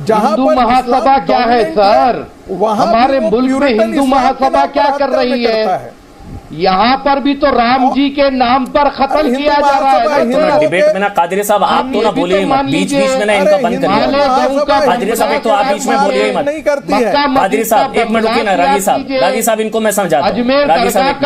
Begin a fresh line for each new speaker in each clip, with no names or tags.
हिंदू महासभा क्या है सर? हमारे मुल्क में हिंदू महासभा क्या कर रही है? यहाँ पर भी तो राम जी के नाम पर खत्म किया जा रहा है।
तो डिबेट में ना कादरी साहब आप तो ना बोलिए मत, बीच बीच में ना इनका बंद करिए। कादरी साहब एक तो आप बीच में बोलिए मत। कादरी साहब एक मिनट रुकिए ना, रागी साहब इनको मैं समझाता हूँ। रागी साहब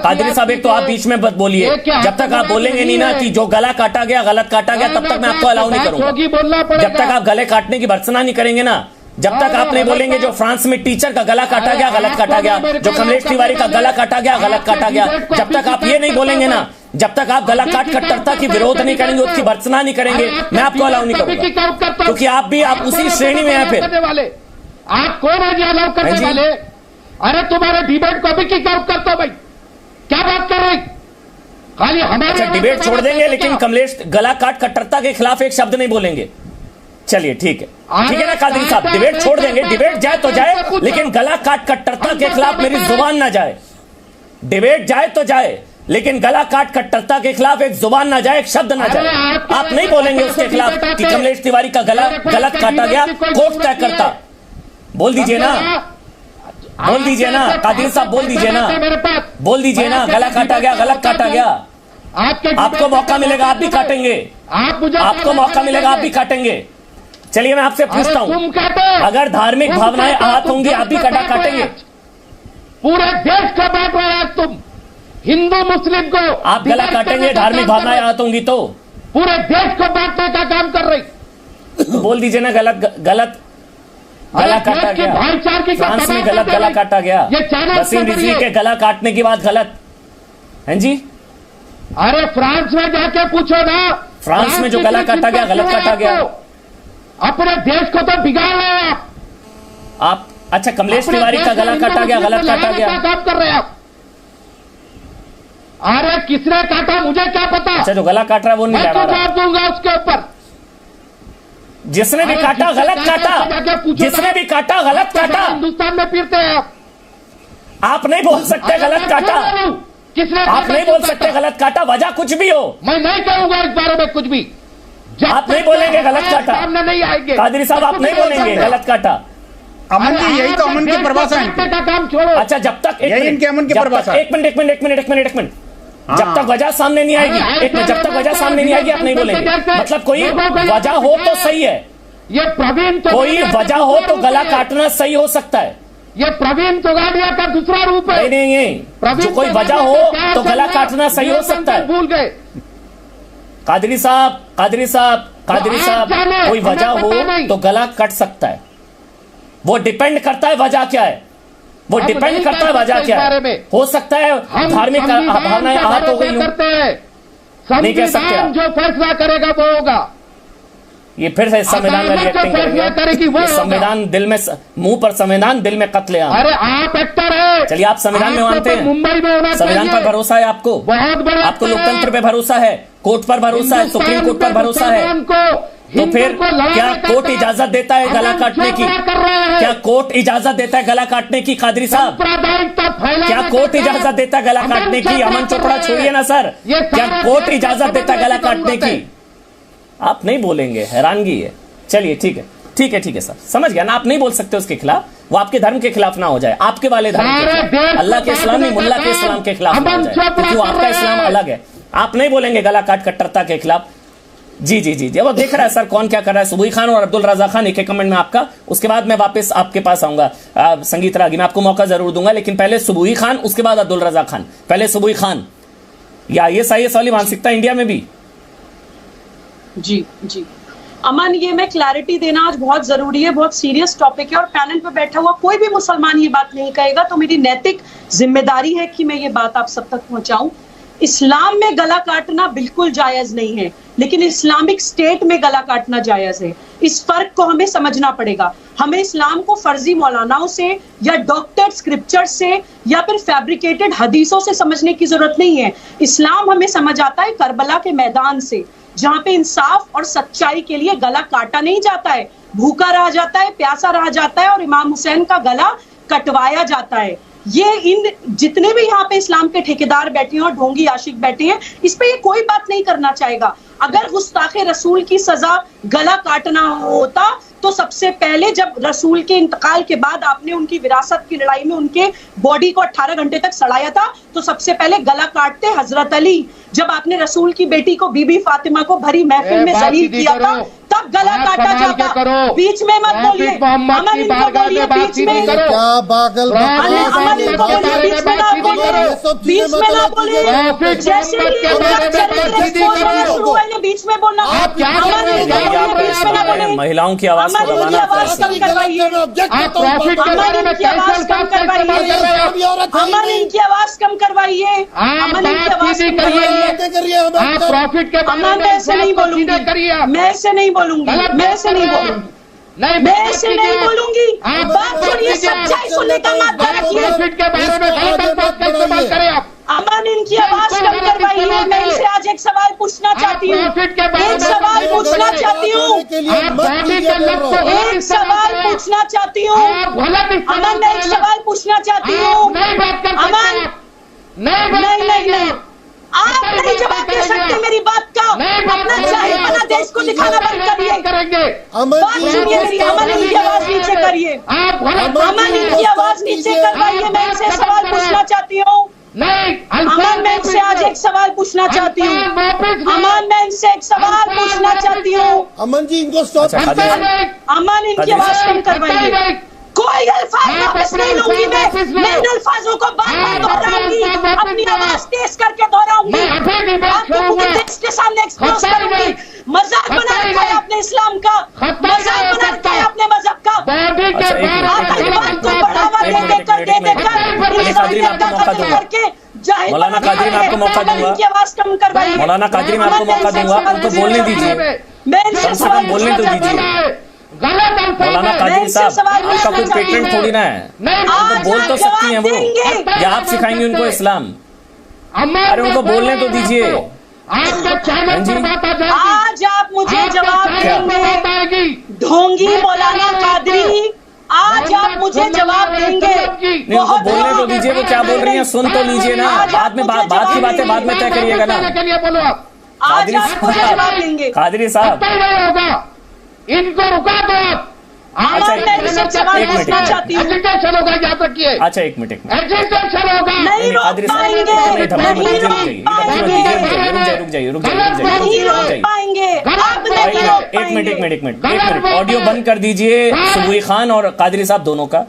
कादरी साहब एक तो आप बीच में मत बोलिए। जब तक आप बोलेंगे नहीं ना कि जो गला काटा गया गलत काटा गया, तब तक मैं आपको अलाउ नहीं करूंगा। जब तक आप गले काटने की भर्त्सना नहीं करेंगे ना, जब तक आप नहीं बोलेंगे जो फ्रांस में टीचर का गला काटा गया गलत काटा गया, जो कमलेश तिवारी का गला काटा गया गलत काटा गया, जब तक आप ये नहीं बोलेंगे ना, जब तक आप गला काट कट्टरता की विरोध नहीं करेंगे, उसकी भर्त्सना नहीं करेंगे, मैं आपको अलाउ नहीं करूंगा। क्योंकि आप उसी श्रेणी में हैं। फिर
आप कौन है जो अलाउ करने वाले? अरे तुम्हारे डिबेट को भी किक आउट करते हो भाई, क्या बात कर रहे? खाली हमारे
डिबेट छोड़ देंगे लेकिन कमलेश गला काट कट्टरता के खिलाफ एक शब्द नहीं बोलेंगे। चलिए ठीक है ना कादरी साहब, डिबेट छोड़ देंगे, डिबेट जाए तो जाए लेकिन गला काट कट्टरता के खिलाफ मेरी जुबान ना जाए। डिबेट जाए तो जाए लेकिन गला काट कट्टरता के खिलाफ एक जुबान ना जाए, एक शब्द ना जाए। आप नहीं बोलेंगे उसके खिलाफ कि कमलेश तिवारी का गला गलत काटा गया, कोर्ट तय करता। बोल दीजिए ना, बोल दीजिए ना कादरी साहब, बोल दीजिए ना, बोल दीजिए ना, गला काटा गया गलत काटा गया। आपको मौका मिलेगा आप भी काटेंगे, आपको मौका मिलेगा आप भी काटेंगे। चलिए मैं आपसे पूछता हूं, अगर धार्मिक भावनाएं आहत होंगी आप भी कटा काटेंगे?
पूरे देश को बांट रहे हैं तुम, हिंदू मुस्लिम को।
आप गला काटेंगे धार्मिक भावनाएं आहत होंगी तो?
पूरे देश को बांटने का काम कर रही।
बोल दीजिए ना गलत गला काटा गया, फ्रांस में गलत गला काटा गया, वसीम रिजवी के गला काटने की बात गलत है जी।
अरे फ्रांस में जाके पूछो ना,
फ्रांस में जो गला काटा गया गलत काटा गया।
अपने देश को तो बिगाड़ रहे हैं
आप। अच्छा कमलेश तिवारी का गला काटा गया गलत काटा गया,
काम कर रहे हैं आप। अरे किसने काटा मुझे क्या पता।
अच्छा जो गला काट रहा है वो नहीं लड़ा रहा,
जवाब दूंगा उसके ऊपर।
जिसने भी काटा गलत काटा, जिसने भी काटा गलत काटा।
हिंदुस्तान में फिरते हैं
आप नहीं बोल सकते गलत काटा,
किसने?
आप नहीं बोल सकते गलत काटा, वजह कुछ भी हो।
मैं नहीं कहूंगा इस बारे में कुछ भी।
आप नहीं बोलेंगे गलत काटा,
सामने नहीं आएंगे।
कादरी साहब आप नहीं बोलेंगे गलत काटा।
अमन जी यही तो अमन की परिभाषा है
का काम छोड़ो।
अच्छा जब तक
यही इनके अमन की परिभाषा।
एक मिनट जब तक वजह सामने नहीं आएगी, एक मिनट, जब तक वजह सामने नहीं आएगी आप नहीं बोलेंगे। मतलब कोई वजह हो तो सही है,
ये प्रवीण
कोई वजह हो तो गला काटना सही हो सकता है।
ये प्रवीण तोगाड़िया का दूसरा रूप है।
नहीं, जो कोई वजह हो तो गला काटना सही हो सकता है।
भूल गए
कादरी साहब, कोई वजह हो तो गला कट सकता है। वो डिपेंड करता है वजह क्या है, वो डिपेंड करता है वजह क्या है। हो सकता है धार्मिक भावनाएं आहत हो गई हो, नहीं कह सकते आप।
जो फैसला करेगा वो होगा।
ये फिर से संविधान में एक्टिंग करेंगे। संविधान दिल में, मुंह पर संविधान, दिल में कत्लेआम।
अरे आप एक्टर है।
चलिए आप संविधान में मानते हैं,
मुंबई में होना,
संविधान पर भरोसा है आपको,
बहुत बड़ा
आपको लोकतंत्र पे भरोसा है, कोर्ट पर भरोसा है, सुप्रीम कोर्ट पर भरोसा है। तो फिर क्या कोर्ट इजाजत देता है गला काटने की? क्या कोर्ट इजाजत देता है गला काटने की कादरी साहब? क्या कोर्ट इजाजत देता है गला काटने की? अमन चोपड़ा छोड़िए ना सर, क्या कोर्ट इजाजत देता है गला काटने की? आप नहीं बोलेंगे, हैरानगी है। चलिए ठीक है सर, समझ गया ना। आप नहीं बोल सकते उसके खिलाफ, वो आपके धर्म के खिलाफ ना हो जाए, आपके वाले धर्म के खिलाफ, अल्लाह के इस्लाम नहीं, मुल्ला के इस्लाम के खिलाफ ना हो जाए, क्योंकि वो आपका इस्लाम अलग है। आप नहीं बोलेंगे गला काट कट्टरता के खिलाफ। जी वो देख रहा है सर कौन क्या कर रहा है। सुबुई खान और अब्दुल रजा खान एक कमेंट में आपका, उसके बाद मैं वापस आपके पास आऊंगा। संगीत रागी मैं आपको मौका जरूर दूंगा, लेकिन पहले सुबुई खान, उसके बाद अब्दुल रजा खान। पहले सुबुई खान। या ये सही वाली मानसिकता इंडिया में भी?
जी अमन, ये मैं क्लैरिटी देना आज बहुत जरूरी है, बहुत सीरियस टॉपिक है और पैनल पे बैठा हुआ कोई भी मुसलमान ये बात नहीं कहेगा, तो मेरी नैतिक जिम्मेदारी है कि मैं ये बात आप सब तक पहुंचाऊं। इस्लाम में गला काटना बिल्कुल जायज नहीं है, लेकिन इस्लामिक स्टेट में गला काटना जायज है। इस फर्क को हमें समझना पड़ेगा। हमें इस्लाम को फर्जी मौलानाओं से या डॉक्टर स्क्रिप्चर से या फिर फैब्रिकेटेड हदीसों से समझने की जरूरत नहीं है। इस्लाम हमें समझ आता है करबला के मैदान से, जहां पे इंसाफ और सच्चाई के लिए गला काटा नहीं जाता है, भूखा रहा जाता है, प्यासा रहा जाता है और इमाम हुसैन का गला कटवाया जाता है। ये इन जितने भी यहाँ पे इस्लाम के ठेकेदार बैठे हैं और ढोंगी आशिक बैठे हैं, इस पे ये कोई बात नहीं करना चाहेगा। अगर गुस्ताखे रसूल की सजा गला काटना होता तो सबसे सबसे पहले जब रसूल के इंतकाल के बाद आपने उनकी विरासत की लड़ाई में उनके बॉडी को 18 घंटे तक सड़ाया था, तो सबसे पहले गला काटते हजरत अली। जब आपने रसूल की बेटी को बीबी फातिमा को भरी महफिल में जलील किया था, तब गला काटा जाता। बीच में मत बोलिए, अमन इनको बोलिए बीच में, अमन इनको बोलिए बीच में ना बोलिए, बीच में ना बोलिए। जैसे ही शुरू हुआ है बीच में बोलना, बीच में ना बोलिए।
महिलाओं की आवाज को दबाना
कम करवाइए, अमन इनकी आवाज कम करवाइए, अमन इनकी आवाज कम करवाइए, अमन इनकी आवाज कम करवाइए।
प्रॉफिट के
अमन मैं ऐसे नहीं बोलूंगी, मैं ऐसे नहीं बोलूंगी, मैं ऐसे नहीं बोलूंगी, मैं ऐसे नहीं बोलूंगी। बात सुनिए, सच्चाई सुनने का माध्यम रखिए।
प्रॉफिट के बारे में इस्तेमाल करें आप।
अमन इनकी आवाज कम करवाइए। मैं इनसे आज एक सवाल पूछना चाहती हूँ, एक सवाल पूछना चाहती हूँ, एक सवाल पूछना चाहती हूँ। अमन मैं एक सवाल पूछना चाहती हूँ। अमन नहीं, आप नहीं जवाब दे सकते मेरी बात का। अपना जाहिलपना देश को दिखाना बंद करिए। बात सुनिए मेरी, अमन इनकी आवाज नीचे करिए, अमन इनकी आवाज नीचे करवाइए। मैं इनसे सवाल पूछना चाहती हूँ। अमन मैं इनसे आज एक सवाल पूछना चाहती हूँ। अमन मैं इनसे एक सवाल पूछना चाहती हूँ।
अमन जी इनको स्टॉप
अमन इनकी आवाज कम करवाइए। कोई अल्फाज वापस नहीं लूंगी मैं इन अल्फाजों को बार-बार दोहराऊंगी, अपनी आवाज तेज करके दोहराऊंगी, आपको पूरे देश के सामने एक्सपोज करूंगी। मजाक बना रखा है आपने इस्लाम का, मजाक बना रखा है आपने मजहब का। आतंकवाद को बढ़ावा दे देकर
मौलाना कादरी मैं आपको मौका दूंगा,
आवाज कम करवाइए।
मौलाना कादरी मैं आपको मौका दूंगा, उनको बोलने दीजिए,
मैं इनसे सवाल
बोलने तो दीजिए। मौलाना कादरी साहब आपका कोई पेटेंट थोड़ी ना है, उनको बोल तो सकती हैं वो, या आप सिखाएंगे उनको इस्लाम? अरे उनको बोलने तो दीजिए।
आज आप मुझे जवाब देंगे, ढोंगी मौलाना कादरी, आज आप मुझे जवाब देंगे।
नहीं उनको बोलने तो दीजिए, वो क्या बोल रही हैं सुन तो लीजिए ना, बाद में बात की बातें बाद में तय करिएगा ना।
आज आप मुझे जवाब देंगे।
कादरी साहब
इनको रुका दो आप।
अच्छा एक
मिनट, एजुकेशन होगा, याद रखिए।
अच्छा एक मिनट
एजुकेशन होगा।
नहीं रोक पाएंगे,
एक मिनट ऑडियो बंद कर दीजिए। सुबुई खान और कादरी साहब दोनों का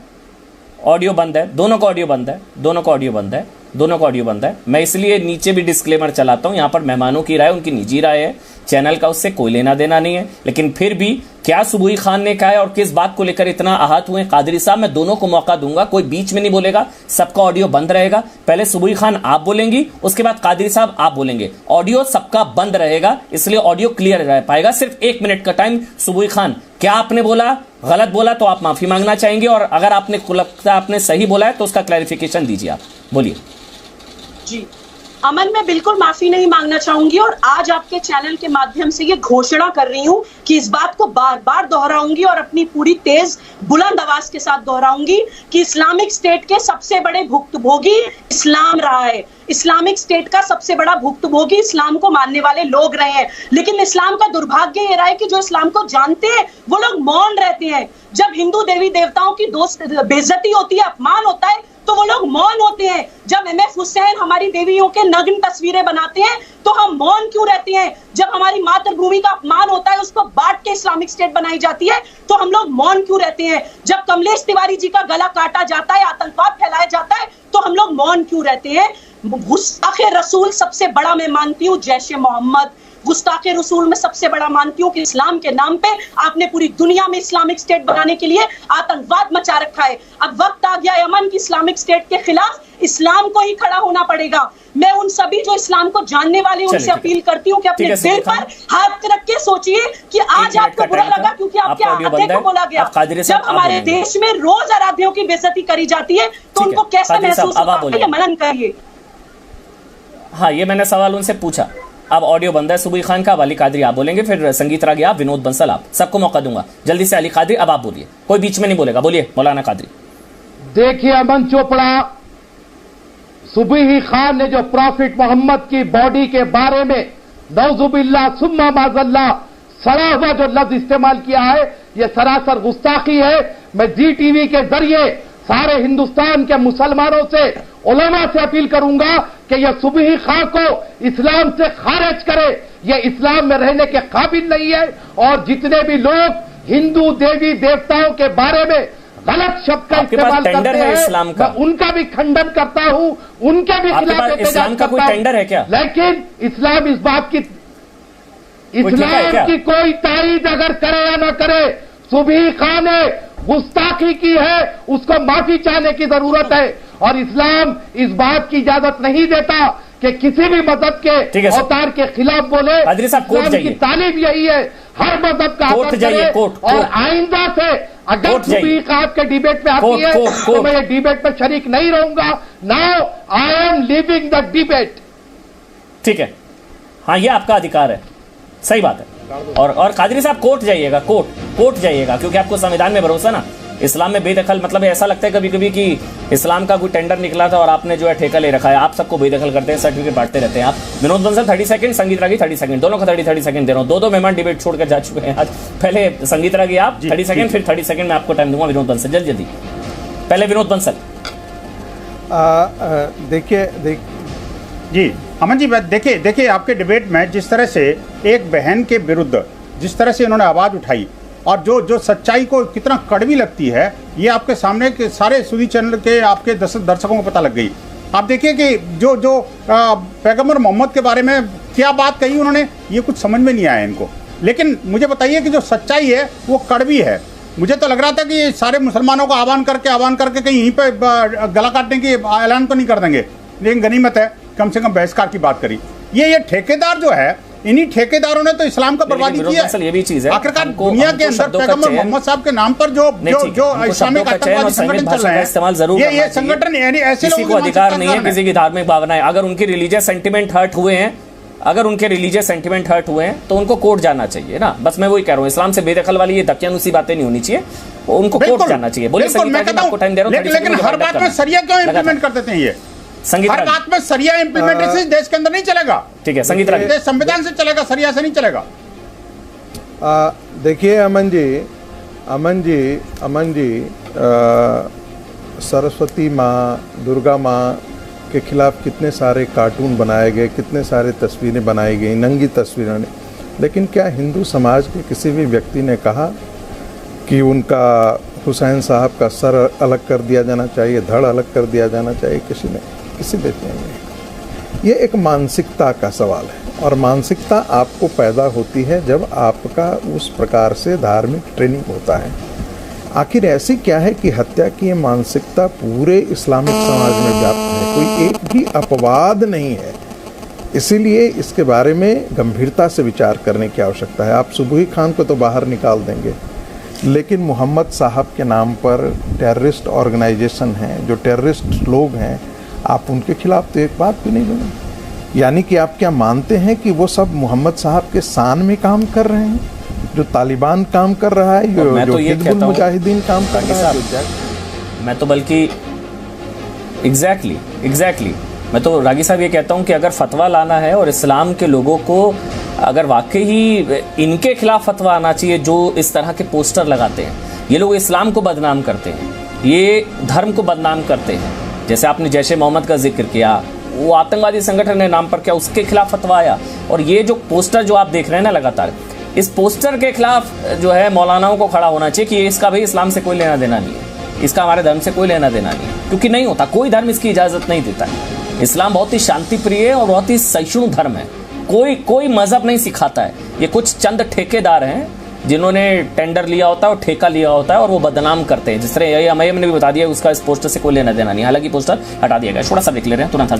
ऑडियो बंद है, दोनों का ऑडियो बंद है, दोनों का ऑडियो बंद है, दोनों का ऑडियो बंद है। मैं इसलिए नीचे भी डिस्क्लेमर चलाता हूं, यहां पर मेहमानों की राय उनकी निजी राय है, चैनल का उससे कोई लेना देना नहीं है। लेकिन फिर भी क्या सुबुई खान ने कहा है और किस बात को लेकर इतना आहत हुए कादरी साहब, मैं दोनों को मौका दूंगा, कोई बीच में नहीं बोलेगा, सबका ऑडियो बंद रहेगा। पहले सुबुई खान आप बोलेंगी, उसके बाद कादरी साहब आप बोलेंगे, ऑडियो सबका बंद रहेगा, इसलिए ऑडियो क्लियर रह पाएगा। सिर्फ 1 मिनट का टाइम। सुबुई खान क्या आपने बोला, गलत बोला तो आप माफी मांगना चाहेंगे, और अगर आपने लगता आपने सही बोला है तो उसका क्लैरिफिकेशन दीजिए, आप बोलिए।
जी अमन, मैं बिल्कुल माफी नहीं मांगना चाहूंगी, और आज आपके चैनल के माध्यम से ये घोषणा कर रही हूं कि इस बात को बार बार दोहराऊंगी और अपनी पूरी तेज बुलंद आवाज के साथ दोहराऊंगी कि इस्लामिक स्टेट के सबसे बड़े भुक्तभोगी इस्लाम रहा है। इस्लामिक स्टेट का सबसे बड़ा भुक्तभोगी इस्लाम को मानने वाले लोग रहे हैं। लेकिन इस्लाम का दुर्भाग्य ये रहा है कि जो इस्लाम को जानते हैं वो लोग मौन रहते हैं। जब हिंदू देवी देवताओं की बेइज्जती होती है, अपमान होता है, तो वो लोग मौन होते हैं। जब MF हुसैन हमारी देवियों के नग्न तस्वीरें बनाते हैं तो हम मौन क्यों रहते हैं? जब हमारी मातृभूमि का अपमान होता है, उसको बांट के इस्लामिक स्टेट बनाई जाती है, तो हम लोग मौन क्यों रहते हैं? जब कमलेश तिवारी जी का गला काटा जाता है, आतंकवाद फैलाया जाता है, तो हम लोग मौन क्यों रहते हैं? गुस्ताखे रसूल सबसे बड़ा मैं मानती हूँ जैश ए मोहम्मद, गुस्ताखे रसूल में सबसे बड़ा मानती हूँ कि इस्लाम के नाम पे आपने पूरी दुनिया में इस्लामिक स्टेट बनाने के लिए आतंकवाद मचा रखा है। अब वक्त आ गया अमन की इस्लामिक स्टेट के खिलाफ इस्लाम को ही खड़ा होना पड़ेगा। मैं उन सभी जो इस्लाम को जानने वाले उनसे अपील करती हूँ कि अपने दिल पर हाथ रख के सोचिए कि आज आपको बुरा लगा क्योंकि आपके आराध्य को बोला गया। जब हमारे देश में रोज आराध्यों की बेइज्जती करी जाती है तो उनको कैसा महसूस होता है, मनन करिए।
हाँ, ये मैंने सवाल उनसे पूछा। अब ऑडियो बंद है सुबुई खान का, अली कादरी आप बोलेंगे, फिर संगीत रागी आप, विनोद बंसल आप, सबको मौका दूंगा। जल्दी से अली कादरी अब आप बोलिए, कोई बीच में नहीं बोलेगा, बोलिए मौलाना कादरी।
देखिए अमन चोपड़ा, सुबुई खान ने जो प्रॉफिट मोहम्मद की बॉडी के बारे में नौजुबिल्लाह सुम्मा माजल्ला सड़ा हुआ जो लफ्ज इस्तेमाल किया है, ये सरासर गुस्ताखी है। मैं जी टीवी के जरिए सारे हिंदुस्तान के मुसलमानों से, उलमा से अपील करूंगा कि यह सुबही खां को इस्लाम से खारिज करे। यह इस्लाम में रहने के काबिल नहीं है। और जितने भी लोग हिंदू देवी देवताओं के बारे में गलत शब्द का इस्तेमाल करते हैं,
इस्लाम का
मैं उनका भी खंडन करता हूं, उनके भी खिलाफ
इस्लाम का कोई टेंडर है क्या?
लेकिन इस्लाम इस बात की, इस्लाम की कोई तारीफ अगर करे या न करे, सुबही खां ने गुस्ताखी की है, उसको माफी चाहने की जरूरत है। और इस्लाम इस बात की इजाजत नहीं देता कि किसी भी मजहब के अवतार के खिलाफ बोले। इस्लाम की तालीम यही है, हर मजहब का आदर करे। और आइंदा से अगर सुबही खां के डिबेट में आती है तो मैं ये डिबेट में शरीक नहीं रहूंगा। Now I am living the debate.
ठीक है, हाँ, ये आपका अधिकार है, सही बात है। और कादरी साहब कोर्ट जाइएगा, कोर्ट जाइएगा, क्योंकि आपको संविधान में भरोसा ना। इस्लाम में बेदखल मतलब ऐसा लगता है कभी कभी कि इस्लाम का कोई टेंडर निकला था और आपने जो है ठेका ले रखा है, आप सबको बेदखल करते हैं, सर्टिफिकेट बांटते रहते हैं आप। विनोद बंसल 30 सेकंड, संगीत रागी 30 सेकंड, दोनों को 30 सेकंड दे रहा हूँ। दो मेहमान डिबेट छोड़कर जा चुके हैं आज। पहले संगीत रागी आप 30 सेकंड, फिर 30 सेकंड में आपको टाइम दूंगा विनोद बंसल, जल्दी। पहले विनोद बंसल।
देखिए जी अमन जी, देखिए आपके डिबेट में जिस तरह से एक बहन के विरुद्ध जिस तरह से इन्होंने आवाज उठाई और जो सच्चाई को कितना कड़वी लगती है, ये आपके सामने के सारे सूदी चैनल के आपके दर्शकों को पता लग गई। आप देखिए कि जो पैगंबर मोहम्मद के बारे में क्या बात कही उन्होंने, ये कुछ समझ में नहीं आया इनको। लेकिन मुझे बताइए कि जो सच्चाई है वो कड़वी है। मुझे तो लग रहा था कि सारे मुसलमानों को आह्वान करके कहीं यहीं पे गला काटने की ऐलान तो नहीं कर देंगे, लेकिन गनीमत है कम से कम बहिष्कार की बात करी। ये ठेकेदार जो है, इन्हीं ठेकेदारों ने तो इस्लाम का बर्बादी किया है।
ये भी चीज है,
आखिरकार दुनिया के अंदर पैगंबर मोहम्मद साहब के नाम पर जो इस्लामिक आतंकवादी संगठन चल रहे हैं, ये संगठन ऐसे
किसी को अधिकार नहीं है किसी की धार्मिक भावनाएं, अगर उनकी रिलीजियस सेंटिमेंट हर्ट हुए हैं, तो उनको कोर्ट जाना चाहिए ना। बस मैं वही कह रहा हूँ, इस्लाम से बेदखल वाली ये दकियानुसी बातें नहीं होनी चाहिए, उनको कोर्ट जाना चाहिए। बोलिए, आपको टाइम दे रहा हूँ।
लेकिन हर बात में सरिया क्यों इंप्लीमेंट कर देते हैं? ये हर बात में सरिया इंप्लीमेंटेशन देश के अंदर नहीं चलेगा। ठीक है, संगीत रागी संविधान से चलेगा, सरिया से नहीं चलेगा।
देखिए अमन जी, सरस्वती माँ, दुर्गा माँ के खिलाफ कितने सारे कार्टून बनाए गए, कितने सारे तस्वीरें बनाई गई, नंगी तस्वीरें। लेकिन क्या हिंदू समाज के किसी भी व्यक्ति ने कहा कि उनका हुसैन साहब का सर अलग कर दिया जाना चाहिए, धड़ अलग कर दिया जाना चाहिए? किसी व्यक्ति ने। ये एक मानसिकता का सवाल है, और मानसिकता आपको पैदा होती है जब आपका उस प्रकार से धार्मिक ट्रेनिंग होता है। आखिर ऐसी क्या है कि हत्या की मानसिकता पूरे इस्लामिक समाज में व्याप्त है, कोई एक भी अपवाद नहीं है। इसीलिए इसके बारे में गंभीरता से विचार करने की आवश्यकता है। आप सुबही खान को तो बाहर निकाल देंगे, लेकिन मोहम्मद साहब के नाम पर टेररिस्ट ऑर्गेनाइजेशन हैं, जो टेररिस्ट लोग हैं, आप उनके खिलाफ तो एक बात भी नहीं बोलेंगे। यानी कि आप क्या मानते हैं कि वो सब मोहम्मद साहब के शान में काम कर रहे हैं, जो तालिबान काम कर रहा है, जो हिज़्बुल मुजाहिदीन काम कर रहा है?
मैं तो बल्कि एग्जैक्टली मैं तो रागी साहब ये कहता हूं कि अगर फतवा लाना है और इस्लाम के लोगों को अगर वाकई ही इनके खिलाफ फतवा आना चाहिए, जो इस तरह के पोस्टर लगाते हैं, ये लोग इस्लाम को बदनाम करते हैं, ये धर्म को बदनाम करते हैं। जैसे आपने जैश ए मोहम्मद का जिक्र किया, वो आतंकवादी संगठन के नाम पर क्या उसके खिलाफ फतवा आया? और ये जो पोस्टर जो आप देख रहे हैं ना लगातार, इस पोस्टर के खिलाफ जो है मौलानाओं को खड़ा होना चाहिए कि इसका भाई इस्लाम से कोई लेना देना नहीं है, इसका हमारे धर्म से कोई लेना देना नहीं है, क्योंकि नहीं होता, कोई धर्म इसकी इजाजत नहीं देता है। इस्लाम बहुत ही शांति प्रिय और बहुत ही सहिष्णु धर्म है, कोई मजहब नहीं सिखाता है। ये कुछ चंद ठेकेदार हैं जिन्होंने टेंडर लिया होता है और ठेका लिया होता है और वो बदनाम करते हैं। जिस तरह ये अमयम ने भी बता दिया, उसका इस पोस्टर से कोई लेना देना नहीं, हालांकि पोस्टर हटा दिया गया। थोड़ा सा देख ले रहे हैं तुरंत।